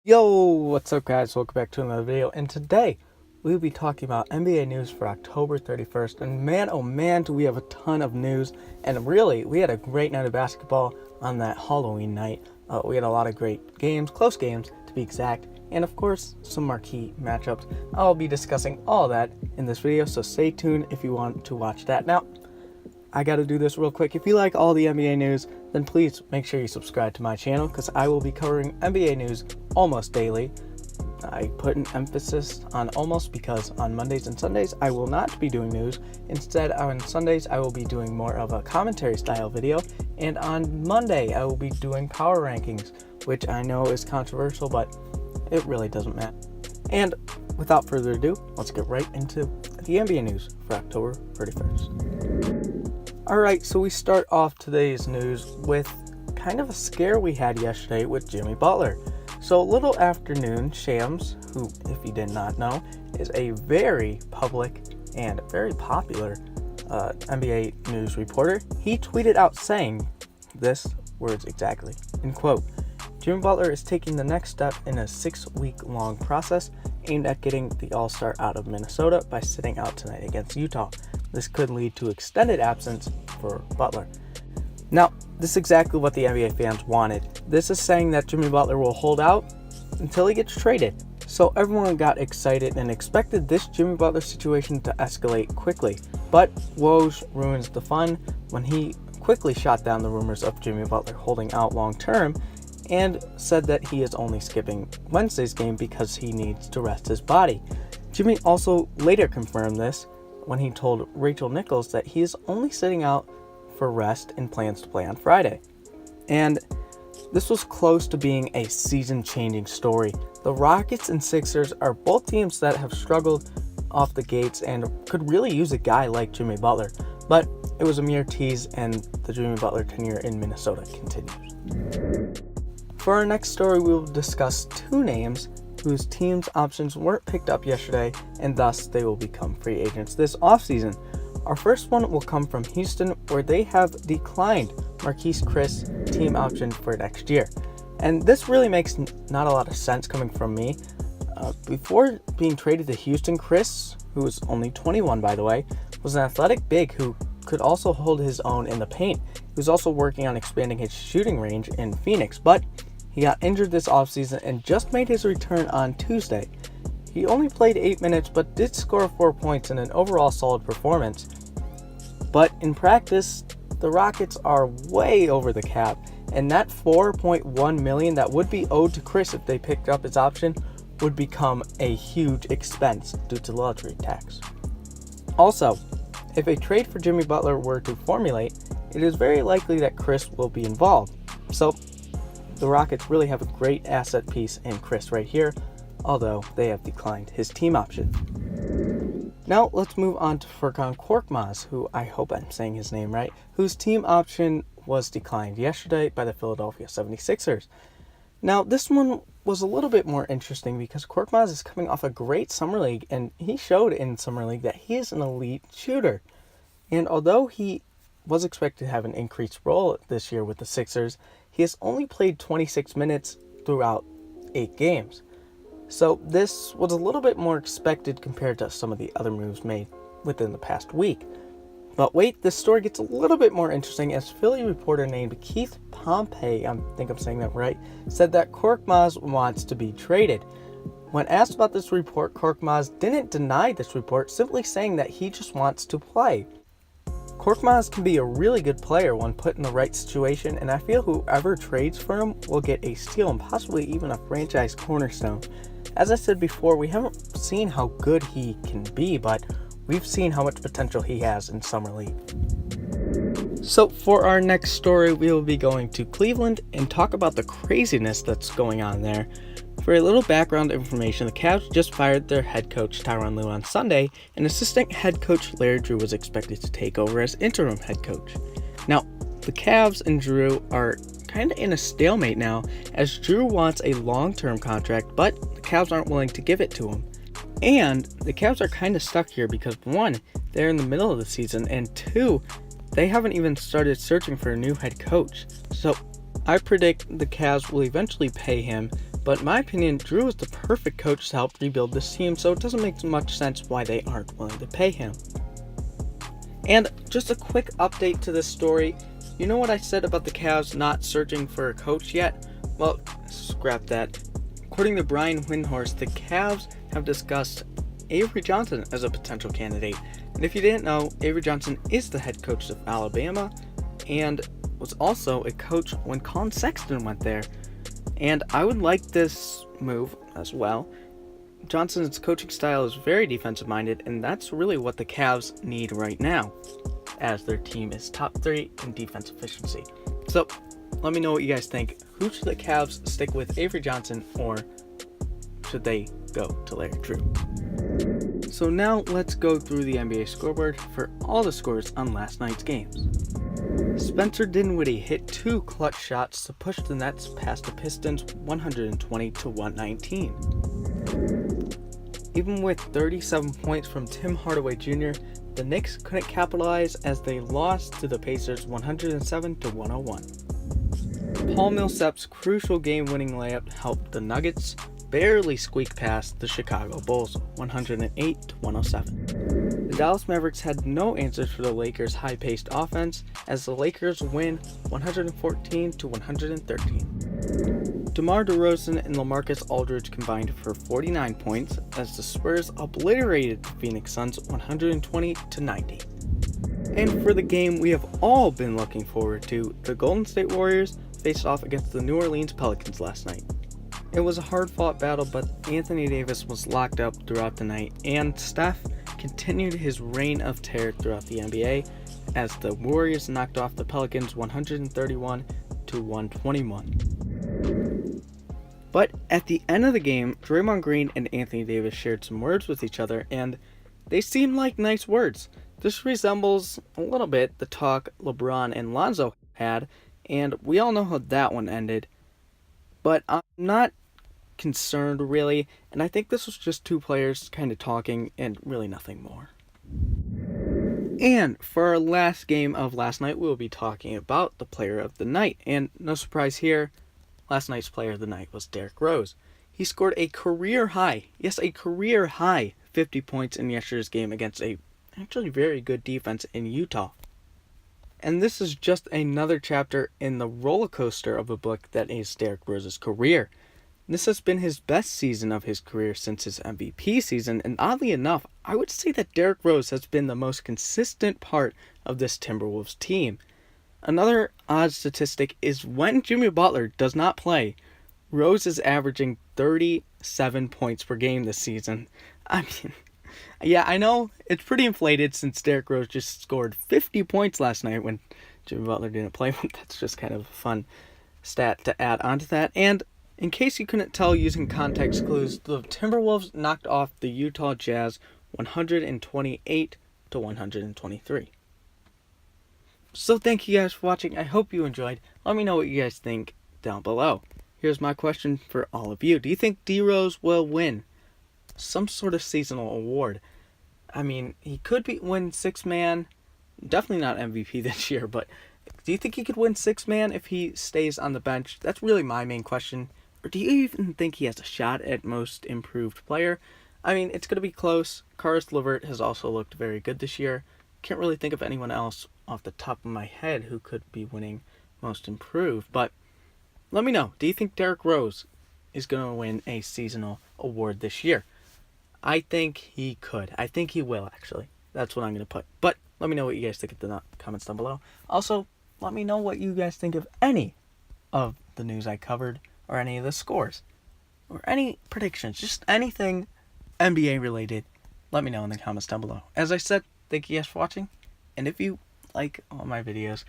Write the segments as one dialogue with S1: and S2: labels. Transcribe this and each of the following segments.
S1: Yo, what's up guys? Welcome back to another video, and today we'll be talking about NBA news for October 31st, and man oh man do we have a ton of news. And really, we had a great night of basketball on that Halloween night. We had a lot of great games, close games to be exact, and of course some marquee matchups. I'll be discussing all that in this video, so stay tuned if you want to watch that. Now, I gotta do this real quick. If you like all the NBA news, then please make sure you subscribe to my channel, because I will be covering NBA news almost daily. I put an emphasis on almost because on Mondays and Sundays I will not be doing news. Instead, on Sundays I will be doing more of a commentary style video, and on Monday I will be doing power rankings, which I know is controversial, but it really doesn't matter. And without further ado, let's get right into the NBA news for October 31st. Alright, so we start off today's news with kind of a scare we had yesterday with Jimmy Butler. So a little afternoon, Shams, who, if you did not know, is a very public and very popular NBA news reporter, he tweeted out saying this words exactly, in quote, "Jimmy Butler is taking the next step in a 6-week-long process aimed at getting the All-Star out of Minnesota by sitting out tonight against Utah. This could lead to extended absence for Butler." Now, this is exactly what the NBA fans wanted. This is saying that Jimmy Butler will hold out until he gets traded. So everyone got excited and expected this Jimmy Butler situation to escalate quickly. But Woj ruins the fun when he quickly shot down the rumors of Jimmy Butler holding out long term and said that he is only skipping Wednesday's game because he needs to rest his body. Jimmy also later confirmed this when he told Rachel Nichols that he is only sitting out for rest and plans to play on Friday. And this was close to being a season-changing story. The Rockets and Sixers are both teams that have struggled off the gates and could really use a guy like Jimmy Butler, but it was a mere tease, and the Jimmy Butler tenure in Minnesota continues. For our next story, we will discuss two names whose team's options weren't picked up yesterday, and thus they will become free agents this offseason. Our first one will come from Houston, where they have declined Marquese Chriss' team option for next year. And this really makes not a lot of sense coming from me. Before being traded to Houston, Chriss, who is only 21 by the way, was an athletic big who could also hold his own in the paint. He was also working on expanding his shooting range in Phoenix, but he got injured this offseason and just made his return on Tuesday. He only played 8 minutes but did score 4 points in an overall solid performance. But in practice, the Rockets are way over the cap, and that $4.1 million that would be owed to Chriss if they picked up his option would become a huge expense due to luxury tax. Also, if a trade for Jimmy Butler were to formulate, it is very likely that Chriss will be involved. So the Rockets really have a great asset piece in Chriss right here, although they have declined his team option. Now let's move on to Furkan Korkmaz, who, I hope I'm saying his name right, whose team option was declined yesterday by the Philadelphia 76ers. Now this one was a little bit more interesting because Korkmaz is coming off a great summer league, and he showed in summer league that he is an elite shooter. And although he was expected to have an increased role this year with the Sixers, he has only played 26 minutes throughout 8 games. So this was a little bit more expected compared to some of the other moves made within the past week. But wait, this story gets a little bit more interesting as Philly reporter named Keith Pompey, I think I'm saying that right, said that Korkmaz wants to be traded. When asked about this report, Korkmaz didn't deny this report, simply saying that he just wants to play. Korkmaz can be a really good player when put in the right situation, and I feel whoever trades for him will get a steal and possibly even a franchise cornerstone. As I said before, we haven't seen how good he can be, but we've seen how much potential he has in Summer League. So for our next story, we will be going to Cleveland and talk about the craziness that's going on there. For a little background information, the Cavs just fired their head coach Tyronn Lue on Sunday, and assistant head coach Larry Drew was expected to take over as interim head coach. Now, the Cavs and Drew are kind of in a stalemate now, as Drew wants a long-term contract, but the Cavs aren't willing to give it to him. And the Cavs are kind of stuck here because 1, they're in the middle of the season, and 2, they haven't even started searching for a new head coach. So I predict the Cavs will eventually pay him, But in my opinion, Drew is the perfect coach to help rebuild this team, so it doesn't make much sense why they aren't willing to pay him. And just a quick update to this story. You know what I said about the Cavs not searching for a coach yet? Well, scrap that. According to Brian Windhorst, the Cavs have discussed Avery Johnson as a potential candidate. And if you didn't know, Avery Johnson is the head coach of Alabama and was also a coach when Colin Sexton went there. And I would like this move as well. Johnson's coaching style is very defensive minded, and that's really what the Cavs need right now, as their team is top 3 in defense efficiency. So let me know what you guys think. Who should the Cavs stick with, Avery Johnson, or should they go to Larry Drew? So now let's go through the NBA scoreboard for all the scores on last night's games. Spencer Dinwiddie hit 2 clutch shots to push the Nets past the Pistons 120-119. Even with 37 points from Tim Hardaway Jr., the Knicks couldn't capitalize as they lost to the Pacers 107-101. Paul Millsap's crucial game-winning layup helped the Nuggets barely squeak past the Chicago Bulls 108-107. The Dallas Mavericks had no answers for the Lakers' high-paced offense as the Lakers win 114-113. DeMar DeRozan and LaMarcus Aldridge combined for 49 points as the Spurs obliterated the Phoenix Suns 120-90. And for the game we have all been looking forward to, the Golden State Warriors faced off against the New Orleans Pelicans last night. It was a hard-fought battle, but Anthony Davis was locked up throughout the night, and Steph continued his reign of terror throughout the NBA as the Warriors knocked off the Pelicans 131-121. But at the end of the game, Draymond Green and Anthony Davis shared some words with each other, and they seemed like nice words. This resembles a little bit the talk LeBron and Lonzo had, and we all know how that one ended. But I'm not concerned really, and I think this was just 2 players kind of talking and really nothing more. And for our last game of last night, we'll be talking about the player of the night. And no surprise here, last night's player of the night was Derrick Rose. He scored a career high 50 points in yesterday's game against a actually very good defense in Utah. And this is just another chapter in the roller coaster of a book that is Derrick Rose's career. This has been his best season of his career since his MVP season, and oddly enough, I would say that Derrick Rose has been the most consistent part of this Timberwolves team. Another odd statistic is when Jimmy Butler does not play, Rose is averaging 37 points per game this season. I mean, yeah, I know it's pretty inflated since Derrick Rose just scored 50 points last night when Jimmy Butler didn't play, but that's just kind of a fun stat to add onto that. And in case you couldn't tell using context clues, the Timberwolves knocked off the Utah Jazz 128-123. So thank you guys for watching. I hope you enjoyed. Let me know what you guys think down below. Here's my question for all of you. Do you think D-Rose will win some sort of seasonal award? I mean, he could win 6-man. Definitely not MVP this year, but do you think he could win 6-man if he stays on the bench? That's really my main question. Or do you even think he has a shot at most improved player? I mean, it's going to be close. Karis LeVert has also looked very good this year. Can't really think of anyone else off the top of my head who could be winning most improved. But let me know. Do you think Derrick Rose is going to win a seasonal award this year? I think he could. I think he will, actually. That's what I'm going to put. But let me know what you guys think in the comments down below. Also, let me know what you guys think of any of the news I covered, or any of the scores, or any predictions, just anything NBA related. Let me know in the comments down below. As I said, thank you guys for watching, and if you like all my videos,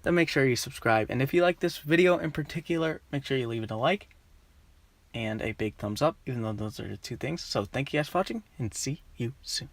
S1: then make sure you subscribe. And if you like this video in particular, make sure you leave it a like and a big thumbs up, even though those are the 2 things. So thank you guys for watching, and see you soon.